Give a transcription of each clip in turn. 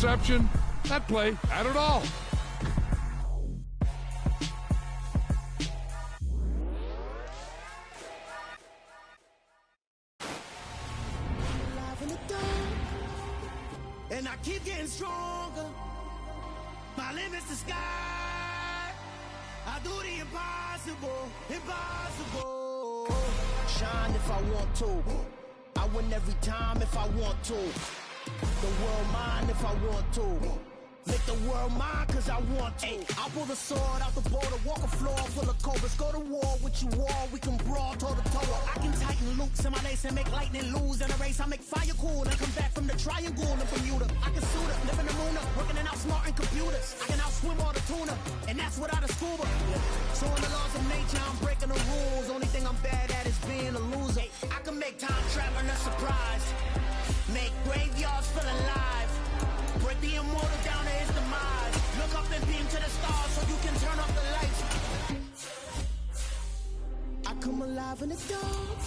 interception. That play had it all. And I keep getting stronger. My limit's the sky. I do the impossible, impossible. Shine if I want to. I win every time if I want to. The world mine if I want to. Make the world mine cause I want to. I'll pull the sword out the border, walk a floor full of cobras. Go to war with you all, we can brawl toe to toe. I can tighten loops in my lace and make lightning lose in a race. I make fire cool and come back from the triangle in Bermuda. I can suit up, live in the moon up, working and outsmarting computers. I can outswim all the tuna, and that's without a scuba. So in the laws of nature, I'm breaking the rules. Only thing I'm bad at is being a loser. I can make time traveling a surprise. Make graveyards feel alive. Break the immortal down to his demise. Look up and beam to the stars so you can turn up the lights. I come alive in the dark,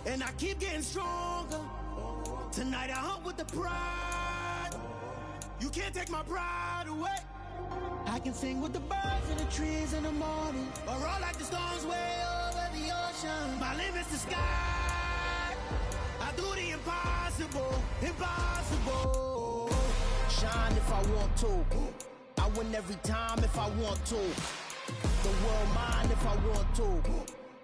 and I keep getting stronger. Tonight I hunt with the pride. You can't take my pride away. I can sing with the birds and the trees in the morning, or roll like the storms way over the ocean. My limit's the sky. I do the impossible, impossible. Shine if I want to. I win every time if I want to. The world mine if I want to.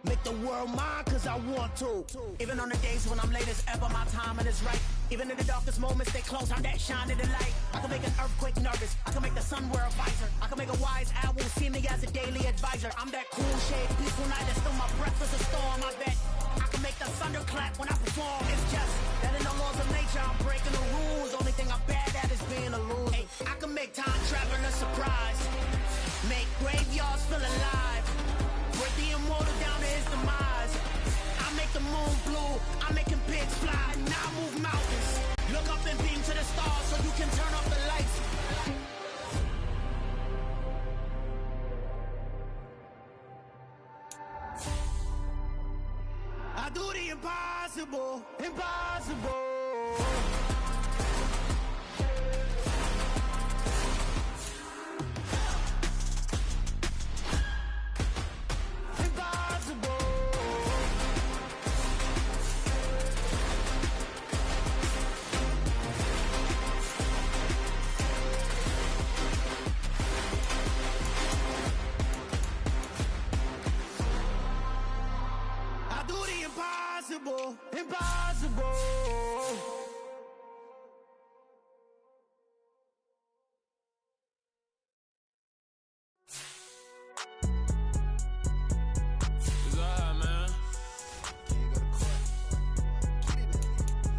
Make the world mine cause I want to. Even on the days when I'm late as ever, my timing is right. Even in the darkest moments, stay close, I'm that shining the light. I can make an earthquake nervous, I can make the sun wear a visor. I can make a wise owl see me as a daily advisor. I'm that cool shade, peaceful night, and still my breath is a storm, I bet. I can make the thunder clap when I perform. It's just that in the laws of nature, I'm breaking the rules. Only thing I'm bad at is being a loser. Hey, I can make time traveling a surprise. Make graveyards feel alive. Break the immortal down to his demise. I make the moon blue, I make him pigs fly. Now I move mountains. Look up and beam to the stars so you can turn off the lights. I do the impossible, impossible. Impossible, impossible. It's alright, man.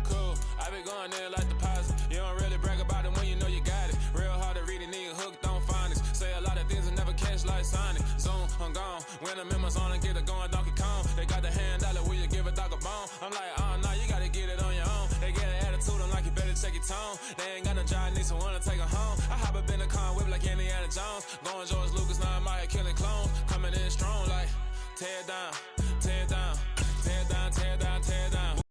Cool. I be going there like deposit. You don't really brag about it when you know you got it. Real hard to read it, nigga hooked on phonics. Say a lot of things and never catch like Sonic. Zoom, I'm gone. When the members on and get it going, Donkey Kong. They got the hand dollar, will you give a dog a bone? I'm like, oh no, you gotta get it on your own. They get an attitude, I'm like, you better check your tone. They ain't got no job, need someone to take her home. I hop up in the car, whip like Indiana Jones. Going George Lucas, now I'm out here killing clones. Coming in strong like, tear down, tear down, tear down, tear down, tear down.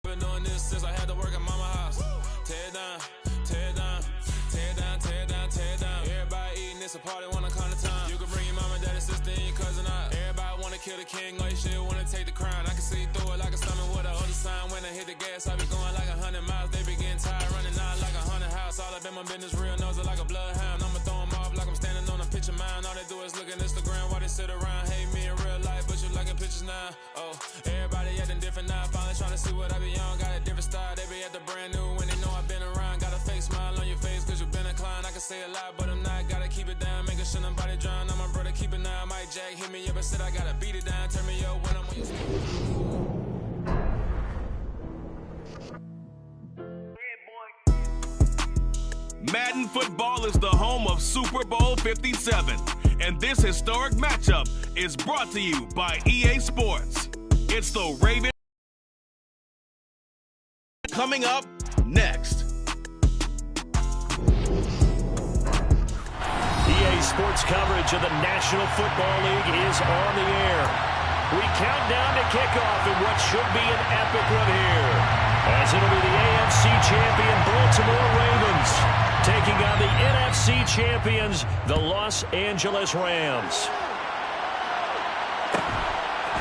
Been doing this since I had to work at mama house. Tear down, tear down, tear down, tear down, tear down. Everybody eating, it's a party, wanna come to time. You can bring your mama, daddy, sister, and your cousin out. Everybody wanna kill the king, like shit, wanna take the crown. I can see through it like a stomach with a other sign. When I hit the gas, I be going like 100 miles. They be getting tired, running out like 100 house. All up in my business, real nose it like a bloodhound. I'ma throw 'em off like I'm standing on a picture mound. All they do is look at Instagram while they sit around. Hate me in real life, but you liking pictures now. Oh, everybody acting different now. Finally trying to see what I be on. Got a different style, they be at the brand new when they know I've been around. Got a fake smile on your face cause you been inclined. I can say a lot, but I'm not. Gotta keep it down, making sure nobody drown. I'm my brother, keep it now. Mike Jack hit me up and said I gotta beat it down. Turn me up when I'm on your Madden football is the home of Super Bowl 57, and this historic matchup is brought to you by EA Sports. It's the Ravens. Coming up next. EA Sports coverage of the National Football League is on the air. We count down to kickoff in what should be an epic one here, as it'll be the AFC champion Baltimore Ravens taking on the NFC champions, the Los Angeles Rams.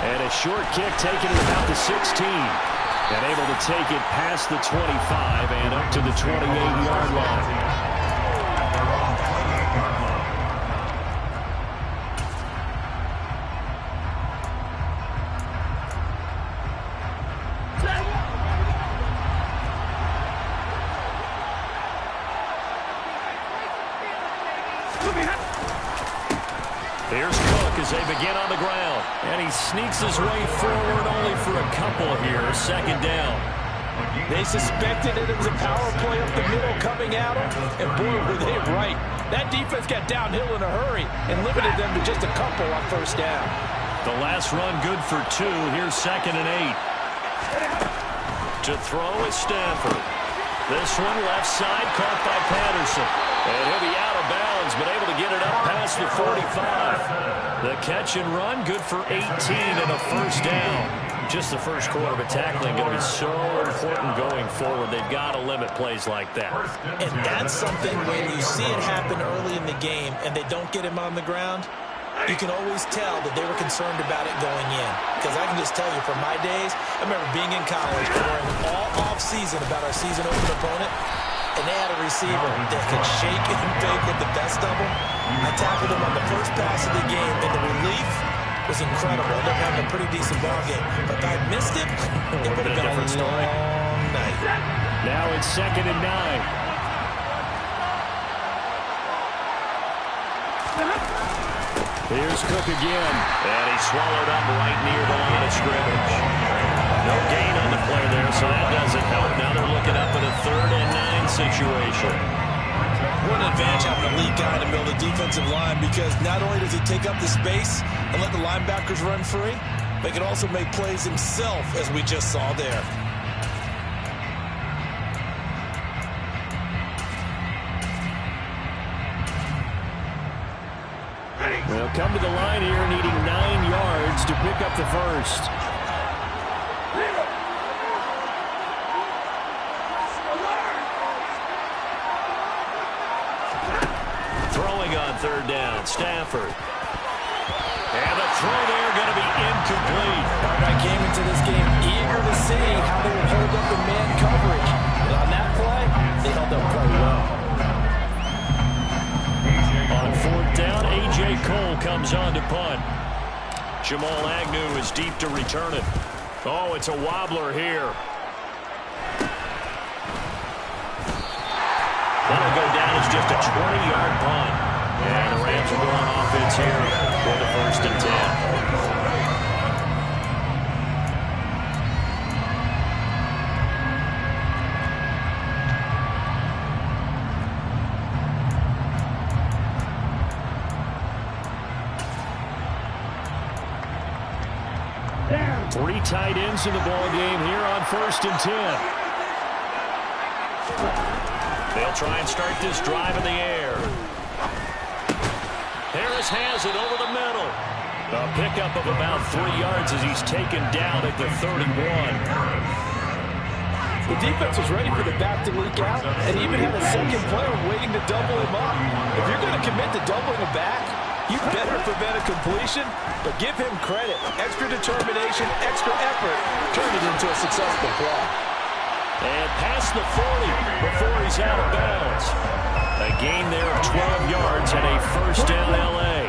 And a short kick taken at about the 16. And able to take it past the 25 and up to the 28-yard line. Here's Cook as they begin on the ground. And he sneaks his way forward only for a couple here. Second down. They suspected it was a power play up the middle coming at them. And boy, were they right. That defense got downhill in a hurry and limited them to just a couple on first down. The last run good for 2. Here's 2nd and 8. To throw is Stafford. This one left side caught by Patterson. And he'll be out of bounds, but able to get it up past the 45. The catch and run, good for 18 and a first down. Just the first quarter, but tackling going to be so important going forward. They've got to limit plays like that. And that's something when you see it happen early in the game and they don't get him on the ground, you can always tell that they were concerned about it going in. Because I can just tell you from my days, I remember being in college and worrying all off-season about our season-opening opponent. And they had a receiver that could shake and bake with the best of them. I tackled him on the first pass of the game, and the relief was incredible. I ended up having a pretty decent ball game. But if I missed it, it would have been a long night. Now it's 2nd and 9. Here's Cook again. And he swallowed up right near the line of scrimmage. No gain on the play there, so that doesn't help. Now they're looking up at a 3rd and 9 situation. What an advantage having a lead guy in the middle of the defensive line, because not only does he take up the space and let the linebackers run free, but he can also make plays himself, as we just saw there. They'll come to the line here needing 9 yards to pick up the first. Throwing on 3rd down, Stafford. And the throw there going to be incomplete. I came into this game eager to see how they would hold up in man coverage. And on that play, they held up quite well. On 4th down, A.J. Cole comes on to punt. Jamal Agnew is deep to return it. Oh, it's a wobbler here. That'll go down as just a 20-yard punt. And the Rams will go on offense here for the 1st and 10. Three tight ends in the ball game here on 1st and 10. They'll try and start this drive in the air. Harris has it over the middle. A pickup of about 3 yards as he's taken down at the 31. The defense was ready for the back to leak out and even had a second player waiting to double him up. If you're going to commit to doubling a back, you better prevent a completion, but give him credit. Extra determination, extra effort, turned it into a successful play. And past the 40 before he's out of bounds. A gain there of 12 yards and a 1st down L.A.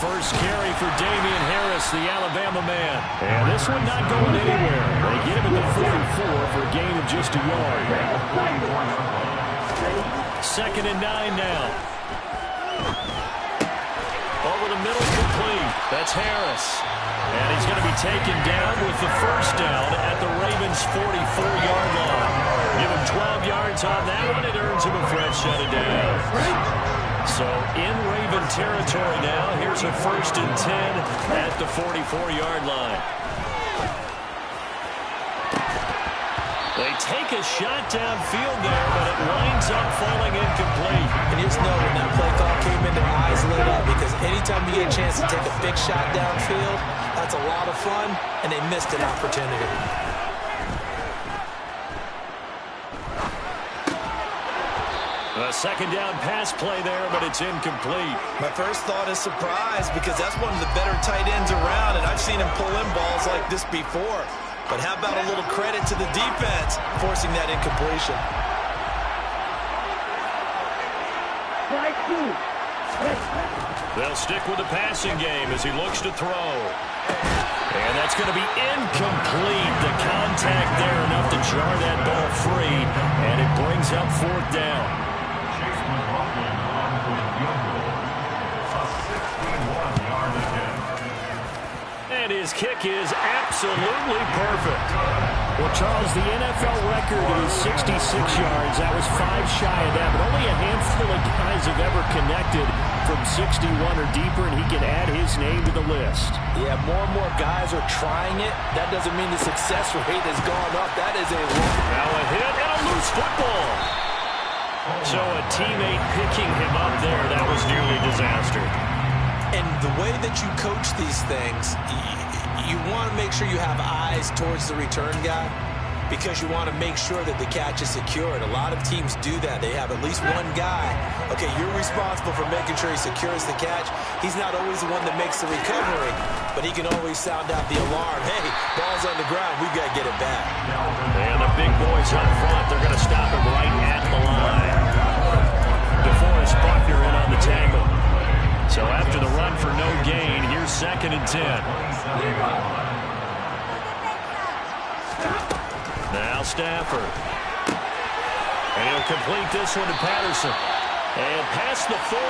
First carry for Damian Harris, the Alabama man. And this one not going anywhere. They get him at the 44 for a gain of just a yard. 2nd and 9 now. Over the middle, complete. That's Harris. And he's going to be taken down with the 1st down at the Ravens' 44-yard line. Give him 12 yards on that one. It earns him a fresh set of downs. So in Raven territory now. Here's a 1st and 10 at the 44-yard line. They take a shot downfield there, but it winds up falling incomplete. And you just know when that play call came in, their eyes lit up, because anytime you get a chance to take a big shot downfield, That's a lot of fun, and they missed an opportunity. A second down pass play there, but it's incomplete. My first thought is surprise because that's one of the better tight ends around, and I've seen him pull in balls like this before. But how about a little credit to the defense forcing that incompletion? They'll stick with the passing game as he looks to throw. And that's going to be incomplete. The contact there enough to jar that ball free, and it brings up fourth down. And his kick is absolutely perfect. Well, Charles, the NFL record is 66 yards. That was 5 shy of that, but only a handful of guys have ever connected from 61 or deeper, and he can add his name to the list. Yeah, more and more guys are trying it. That doesn't mean the success rate has gone up. That is a now a hit and a loose football. So a teammate picking him up there, that was nearly disaster. And the way that you coach these things, you want to make sure you have eyes towards the return guy because you want to make sure that the catch is secured. A lot of teams do that. They have at least one guy. Okay, you're responsible for making sure he secures the catch. He's not always the one that makes the recovery, but he can always sound out the alarm. Hey, ball's on the ground. We've got to get it back. And the big boys up front, they're going to stop him right at the line. DeForest Buckner in on the tackle. So after the run for no gain, here's 2nd and 10. Now Stafford. And he'll complete this one to Patterson. And past the 40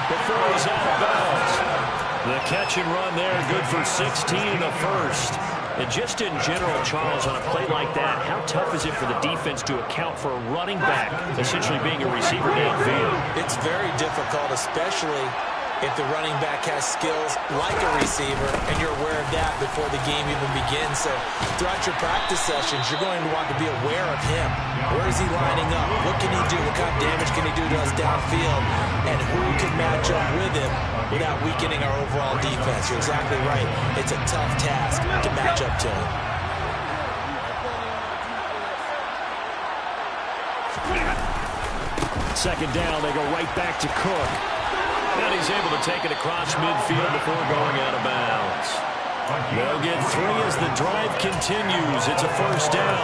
before he's out of bounds. The catch and run there, good for 16 in the first. And just in general, Charles, on a play like that, how tough is it for the defense to account for a running back essentially being a receiver downfield? It's very difficult, especially if the running back has skills like a receiver, and you're aware of that before the game even begins. So throughout your practice sessions, you're going to want to be aware of him. Where is he lining up? What can he do? What kind of damage can he do to us downfield? And who can match up with him without weakening our overall defense? You're exactly right. It's a tough task to match up to him. Second down, they go right back to Cook. And he's able to take it across midfield before going out of bounds. They'll get 3 as the drive continues. It's a first down.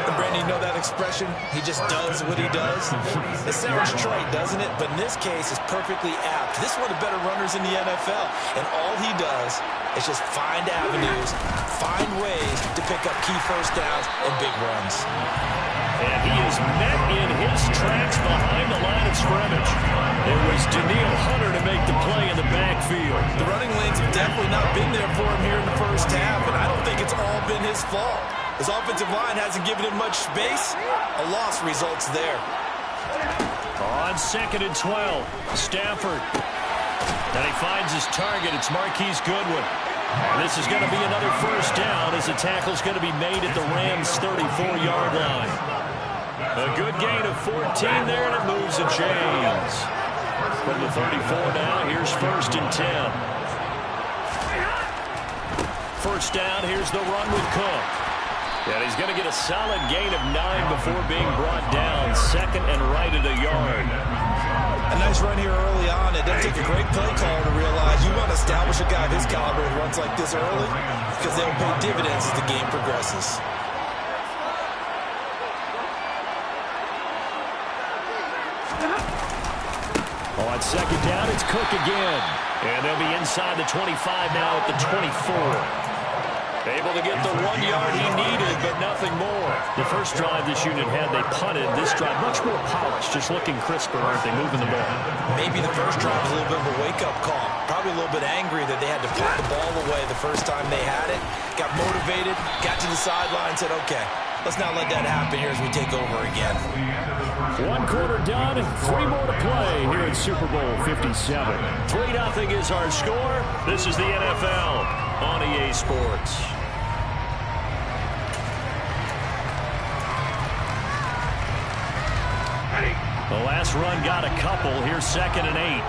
And Brandon, you know that expression? He just does what he does. It sounds trite, doesn't it? But in this case, it's perfectly apt. This is one of the better runners in the NFL. And all he does is just find avenues, find ways to pick up key first downs and big runs. And he is met in his tracks behind the line of scrimmage. It was Danielle Hunter to make the play in the backfield. The running lanes have definitely not been there for him here in the first half, and I don't think it's all been his fault. His offensive line hasn't given him much space. A loss results there. On 2nd and 12, Stafford. And he finds his target. It's Marquise Goodwin. And this is going to be another first down as the tackle's going to be made at the Rams' 34-yard line. A good gain of 14 there, and it moves the chains. From the 34 now, here's 1st and 10. First down, here's the run with Cook. And he's going to get a solid gain of 9 before being brought down. 2nd and right at a yard. A nice run here early on. It doesn't take a great play caller to realize you want to establish a guy of his caliber who runs like this early because they'll pay dividends as the game progresses. On 2nd down, it's Cook again. And they'll be inside the 25 now at the 24. Able to get the 1 yard he needed, but nothing more. The first drive this unit had, they punted. This drive, much more polished, just looking crisper, aren't they, moving the ball? Maybe the first drive was a little bit of a wake-up call. Probably a little bit angry that they had to put the ball away the first time they had it. Got motivated, got to the sideline, said, okay, let's not let that happen here as we take over again. 1 quarter done, 3 more to play here at Super Bowl 57. 3-0 is our score. This is the NFL on EA Sports. The last run got a couple. Here's 2nd and 8.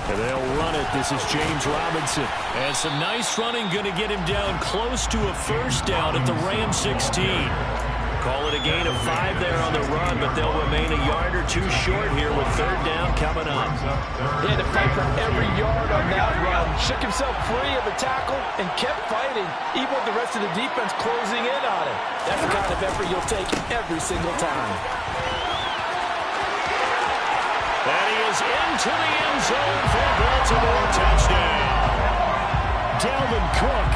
And they'll run it. This is James Robinson. And some nice running going to get him down close to a first down at the Rams 16. Call it a gain of 5 there on the run, but they'll remain a yard or 2 short here with third down coming up. He had to fight for every yard on that run. Shook himself free of the tackle and kept fighting, even with the rest of the defense closing in on him. That's the kind of effort you'll take every single time. And he is into the end zone for a Baltimore touchdown. Dalvin Cook,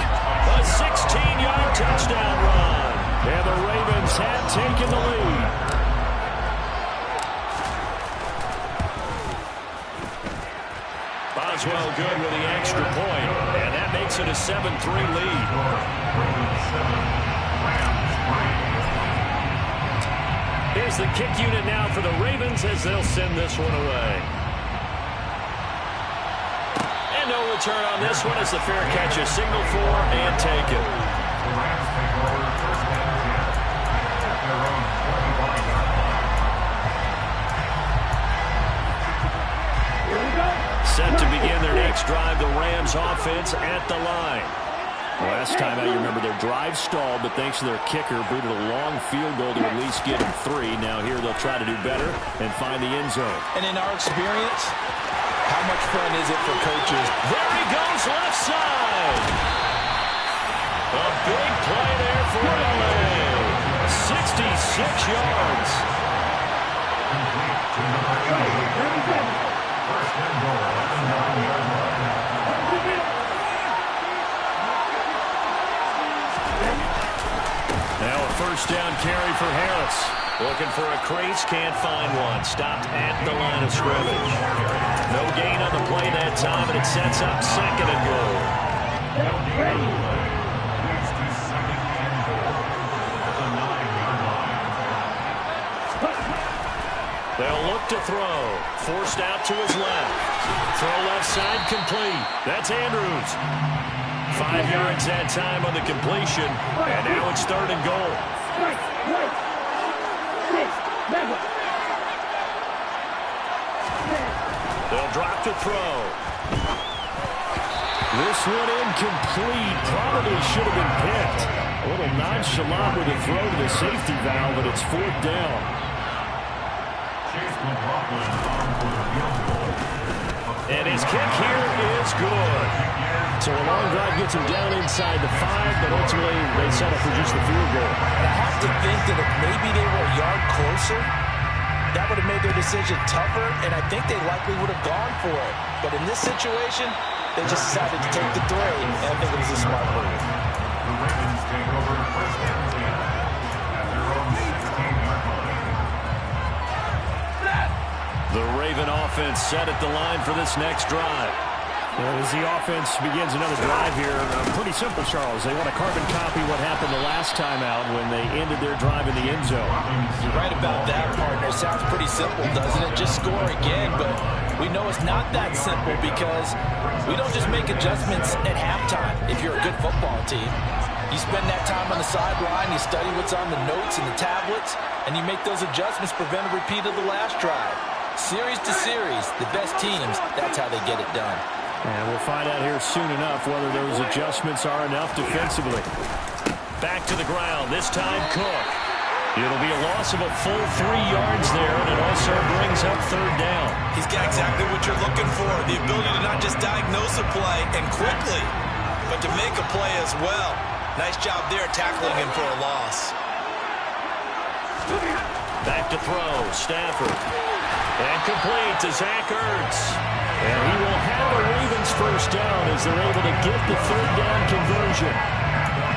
a 16-yard touchdown run. And the Ravens have taken the lead. Boswell good with the extra point, and that makes it a 7-3 lead. Here's the kick unit now for the Ravens as they'll send this one away. And no return on this one as the fair catch is signaled for and taken. Set to begin their next drive, the Rams offense at the line. Last time out, you remember their drive stalled, but thanks to their kicker, booted a long field goal to at least get them 3. Now here they'll try to do better and find the end zone. And in our experience, how much fun is it for coaches? There he goes, left side. A big play there for LA. 66 yards. Now a first down carry for Harris. Looking for a crease, can't find one. Stopped at the line of scrimmage. No gain on the play that time, and it sets up second and goal. They'll look to throw. Forced out to his left. Throw left side complete. That's Andrews. 5 yards that time on the completion. And now it's third and goal. They'll drop to throw. This one incomplete. Probably should have been picked. A little nonchalant with a throw to the safety valve, but it's fourth down. And his kick here is good. So a long drive gets him down inside the 5, but ultimately they settle for just the field goal. And I have to think that if maybe they were a yard closer, that would have made their decision tougher, and I think they likely would have gone for it. But in this situation, they just decided to take the 3, and I think it was a smart move. The Ravens take over first and 10 at their own 16-yard line. The Raven offense set at the line for this next drive. As the offense begins another drive here, pretty simple, Charles. They want to carbon copy what happened the last time out when they ended their drive in the end zone. You're right about that, partner. Sounds pretty simple, doesn't it? Just score again, but we know it's not that simple because we don't just make adjustments at halftime if you're a good football team. You spend that time on the sideline, you study what's on the notes and the tablets, and you make those adjustments, prevent a repeat of the last drive. Series to series, the best teams, that's how they get it done. And we'll find out here soon enough whether those adjustments are enough defensively. Back to the ground, this time Cook. It'll be a loss of a full 3 yards there, and it also brings up third down. He's got exactly what you're looking for, the ability to not just diagnose a play and quickly, but to make a play as well. Nice job there tackling him for a loss. Back to throw, Stafford. And complete to Zach Ertz. And he will have a Ravens first down as they're able to get the third down conversion.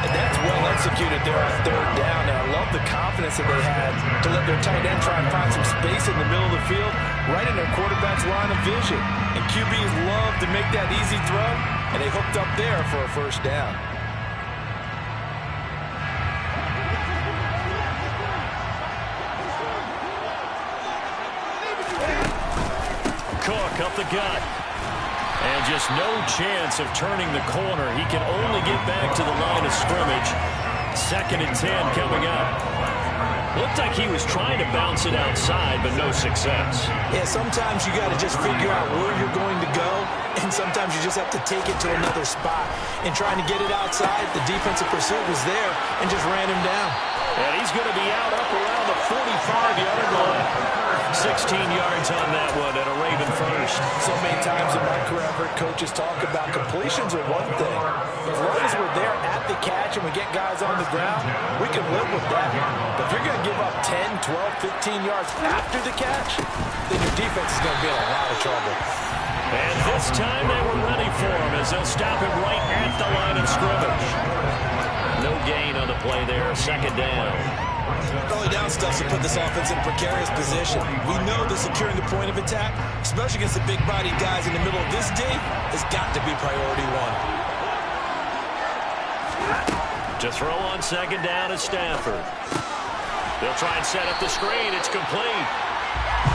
And that's well executed there on third down. And I love the confidence that they had to let their tight end try and find some space in the middle of the field, right in their quarterback's line of vision. And QBs love to make that easy throw, and they hooked up there for a first down. Cook up the gut. And just no chance of turning the corner. He can only get back to the line of scrimmage. 2nd and 10 coming up. Looked like he was trying to bounce it outside, but no success. Yeah, sometimes you got to just figure out where you're going to go, and sometimes you just have to take it to another spot. And trying to get it outside, the defensive pursuit was there and just ran him down. And he's going to be out up around the 45-yard line. 16 yards on that one and a Raven first. So many times in my career, I've heard coaches talk about completions are one thing. As long as we're there at the catch and we get guys on the ground, we can live with that. But if you're going to give up 10, 12, 15 yards after the catch, then your defense is going to be in a lot of trouble. And this time they were ready for him as they'll stop him right at the line of scrimmage. No gain on the play there, second down. Early down stuff to put this offense in a precarious position. We know that securing the point of attack, especially against the big-bodied guys in the middle of this D, has got to be priority one. To throw on second down is Stafford. They'll try and set up the screen. It's complete.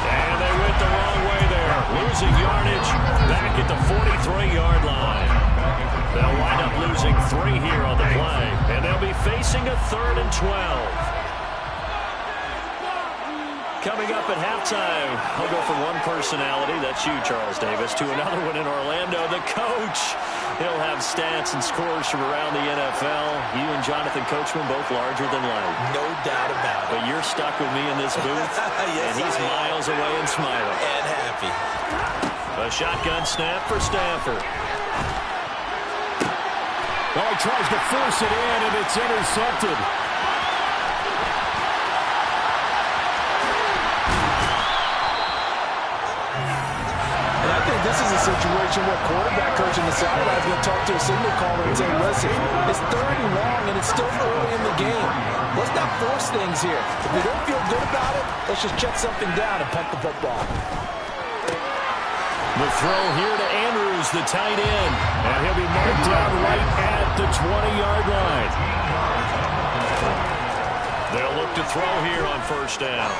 And they went the wrong way there. Losing yardage back at the 43-yard line. They'll wind up losing 3 here on the play. And they'll be facing a 3rd and 12. Coming up at halftime, I'll go from one personality, that's you, Charles Davis, to another one in Orlando, the coach. He'll have stats and scores from around the NFL. You and Jonathan Coachman both larger than life. No doubt about it. But you're stuck with me in this booth, yes, and he's miles away and smiling. And happy. A shotgun snap for Stafford. Oh, he tries to force it in, and it's intercepted. This is a situation where quarterback coach in the sideline is going to talk to a signal caller and say, listen, it's 3rd and long and it's still early in the game. Let's not force things here. If we don't feel good about it, let's just check something down and punt the football. The throw here to Andrews, the tight end. And he'll be marked down right at the 20-yard line. They'll look to throw here on first down.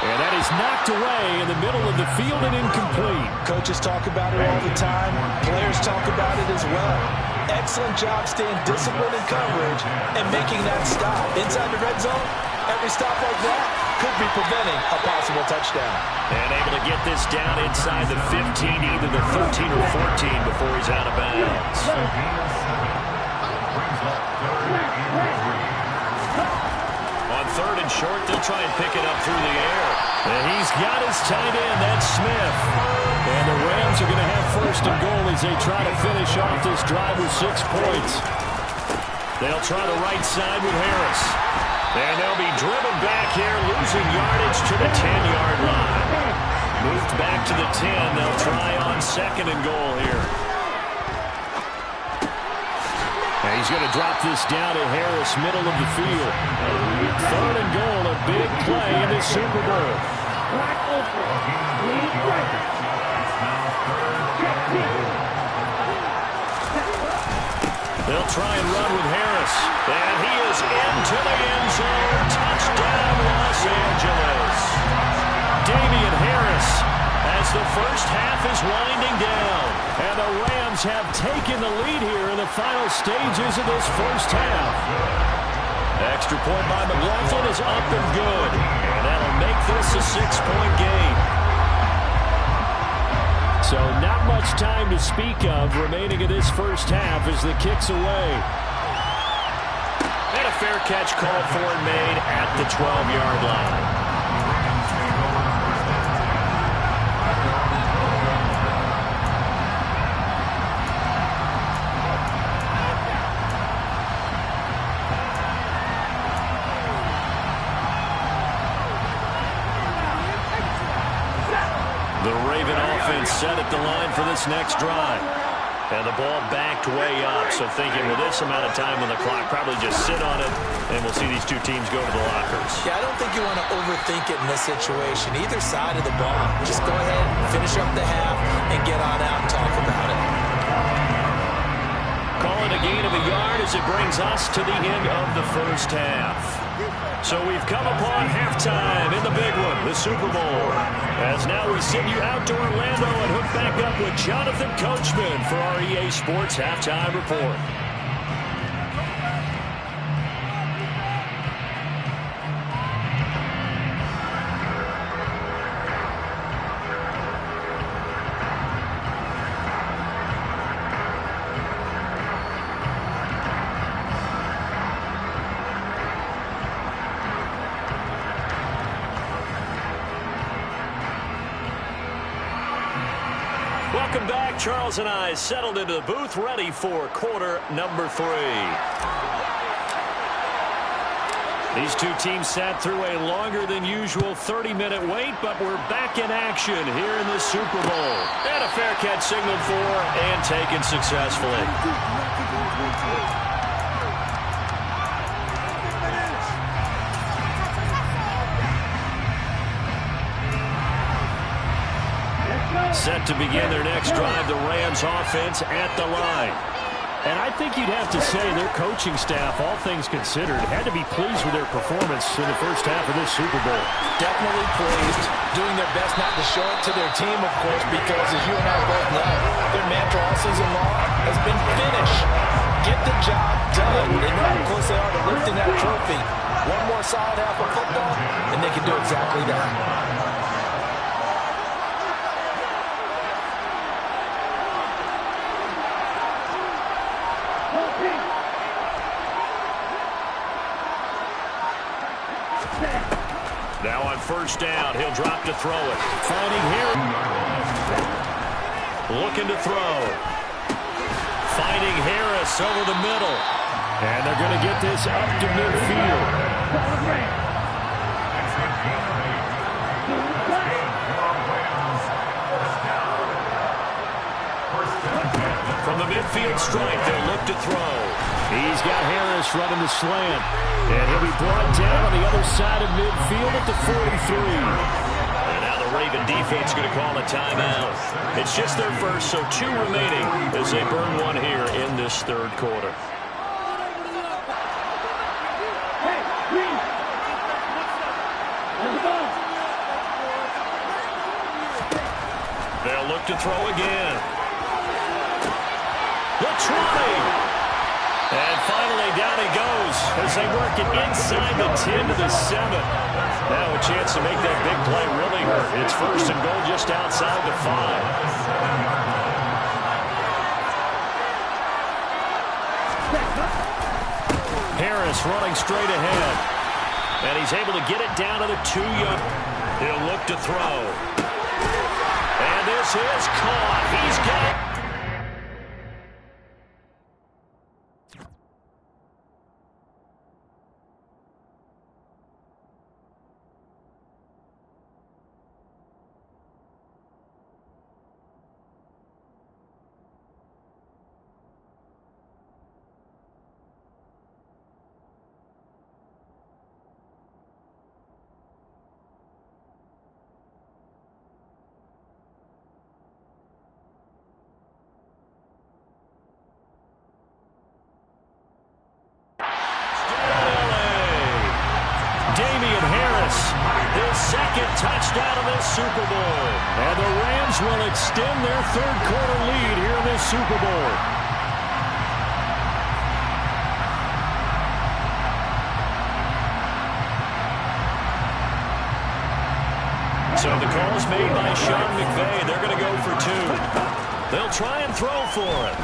And that is knocked away in the middle of the field and incomplete. Coaches talk about it all the time. Players talk about it as well. Excellent job staying disciplined in coverage and making that stop. Inside the red zone, every stop like that could be preventing a possible touchdown. And able to get this down inside the 15, either the 13 or 14 before he's out of bounds. On 3rd and short, they'll try and pick it up through the air. And he's got his tight end, that's Smith. And the Rams are going to have 1st and goal as they try to finish off this drive with 6 points. They'll try the right side with Harris. And they'll be driven back here, losing yardage to the 10-yard line. Moved back to the 10. They'll try on 2nd and goal here. And he's going to drop this down to Harris, middle of the field. 3rd and goal, a big play in the Super Bowl. They'll try and run with Harris. And he is into the end zone. Touchdown, Los Angeles. Damian Harris as the first half is winding down. And the Rams have taken the lead here in the final stages of this first half. Extra point by McLaughlin is up and good. And that'll make this a 6-point game. So not much time to speak of remaining in this first half as the kick's away. And a fair catch called for and made at the 12-yard line. The Raven offense set at the line for this next drive. And the ball backed way up, so thinking with this amount of time on the clock, probably just sit on it, and we'll see these two teams go to the lockers. Yeah, I don't think you want to overthink it in this situation. Either side of the ball. Just go ahead, finish up the half, and get on out and talk about it. Calling a gain of a yard as it brings us to the end of the first half. So we've come upon halftime in the big one, the Super Bowl. As now we send you out to Orlando and hook back up with Jonathan Coachman for our EA Sports Halftime Report. Charles and I settled into the booth, ready for quarter number 3. These two teams sat through a longer than usual 30-minute wait, but we're back in action here in the Super Bowl. And a fair catch signaled for and taken successfully. Set to begin their next drive, the Rams offense at the line. And I think you'd have to say their coaching staff, all things considered, had to be pleased with their performance in the first half of this Super Bowl. Definitely pleased, doing their best not to show it to their team, of course, because as you and I both know, their mantra all season long has been finish. Get the job done. They know how close they are to lifting that trophy. One more solid half of football, and they can do exactly that. Now on first down, he'll drop to throw it. Finding here. Looking to throw. Finding Harris over the middle. And they're going to get this up to midfield. From the midfield stripe, they'll look to throw. He's got Harris running the slant. And he'll be brought down on the other side of midfield at the 43. And now the Raven defense is going to call a timeout. It's just their first, so 2 remaining as they burn one here in this third quarter. They'll look to throw again. The 20. And finally, down he goes as they work it inside the 10 to the 7. Now a chance to make that big play really hurt. It's first and goal just outside the 5. Harris running straight ahead. And he's able to get it down to the 2-yard. He'll look to throw. And this is caught. He's got it. Second touchdown of this Super Bowl. And the Rams will extend their third quarter lead here in this Super Bowl. So the call's made by Sean McVay. They're going to go for 2. They'll try and throw for it.